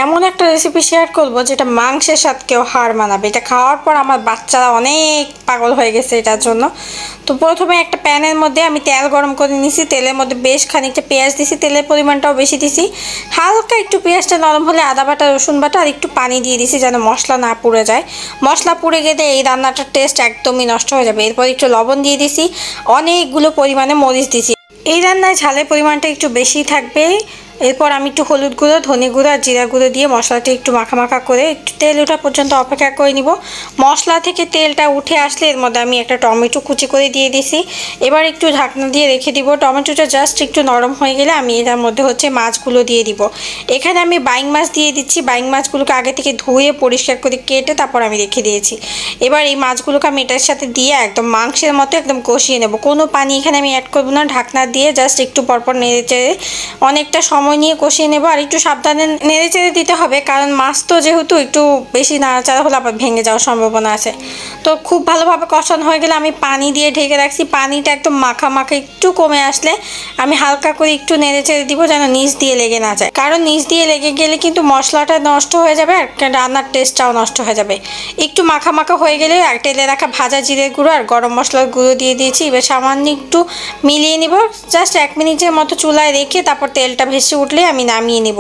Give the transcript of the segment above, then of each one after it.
এমন একটা recipe share করব যেটা মাংসের সাথেও হার মানাবে। এটা খাওয়ার পর আমার বাচ্চারা অনেক পাগল হয়ে গেছে এটার জন্য। তো প্রথমে একটা প্যানের মধ্যে আমি তেল গরম করে নিয়েছি। তেলের মধ্যে বেশ খানিকটা পেঁয়াজ দিছি, তেলের পরিমাণটাও বেশি দিছি। হালকা একটু পেঁয়াজটা নরম হলে আদা বাটা, রসুন বাটা আর একটু পানি দিয়ে দিছি যেন মশলা না পুড়ে যায়। মশলা পুড়ে গেলে এই রান্নাটার টেস্ট একদমই নষ্ট হয়ে যাবে। এরপর একটু লবণ দিয়ে দিছি, অনেকগুলো পরিমাণে মরিচ দিছি। এই রান্নায় ঝালের পরিমাণটা একটু বেশি থাকবে। এরপর আমি একটু হলুদ গুঁড়ো, ধনে গুঁড়ো আর জিরা গুঁড়ো দিয়ে মশলাটা একটু মাখা করে একটু তেল ওঠা পর্যন্ত অপেক্ষা করে নিব। মশলা থেকে তেলটা উঠে আসলে এর মধ্যে আমি একটা টমেটো কুচি করে দিয়ে দিছি। এবার একটু ঢাকনা দিয়ে রেখে দিব। টমেটোটা জাস্ট একটু নরম হয়ে গেলে আমি এটার মধ্যে মাছগুলো দিয়ে দিব। এখানে আমি বাইং মাছ দিয়ে দিচ্ছি। বাইং মাছগুলোকে আগে থেকে ধুয়ে পরিষ্কার করে কেটে তারপর আমি রেখে দিয়েছি। এবার এই মাছগুলোকে আমি এটার সাথে দিয়ে একদম মাংসের মতো একদম কষিয়ে নেব। কোনো পানি এখানে আমি অ্যাড করবো না। ঢাকনা দিয়ে জাস্ট একটু পরপর নেড়ে চেড়ে অনেকটা সময় নিয়ে কষিয়ে নেব। আর একটু সাবধানে নেড়ে চেড়ে দিতে হবে, কারণ মাছ তো যেহেতু একটু বেশি নাড়াচাড়া হলে আবার ভেঙে যাওয়ার সম্ভাবনা আছে। তো খুব ভালোভাবে কষানো হয়ে গেলে আমি পানি দিয়ে ঢেকে রাখছি। পানিটা একদম মাখা একটু কমে আসলে আমি হালকা করে একটু নেড়ে চেড়ে দিব যেন নিচ দিয়ে লেগে না যায়, কারণ নিচ দিয়ে লেগে গেলে কিন্তু মশলাটা নষ্ট হয়ে যাবে আর রান্নার টেস্টটাও নষ্ট হয়ে যাবে। একটু মাখা হয়ে গেলে আর তেলে রাখা ভাজা জিরের গুঁড়ো আর গরম মশলার গুঁড়ো দিয়ে দিয়েছি। এবার সামান্য একটু মিলিয়ে নিব। জাস্ট 1 মিনিটের মতো চুলায় রেখে তারপর তেলটা ভেসে উঠলে আমি নামিয়ে নিব।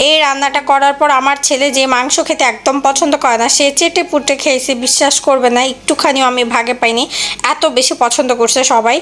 এই রান্নাটা করার পর আমার ছেলে, যে মাংস খেতে একদম পছন্দ করে না, সে চেটে পুটে খেয়েছে। বিশ্বাস করবে না, একটুখানিও আমি ভাগে পাইনি, এত বেশি পছন্দ করছে সবাই।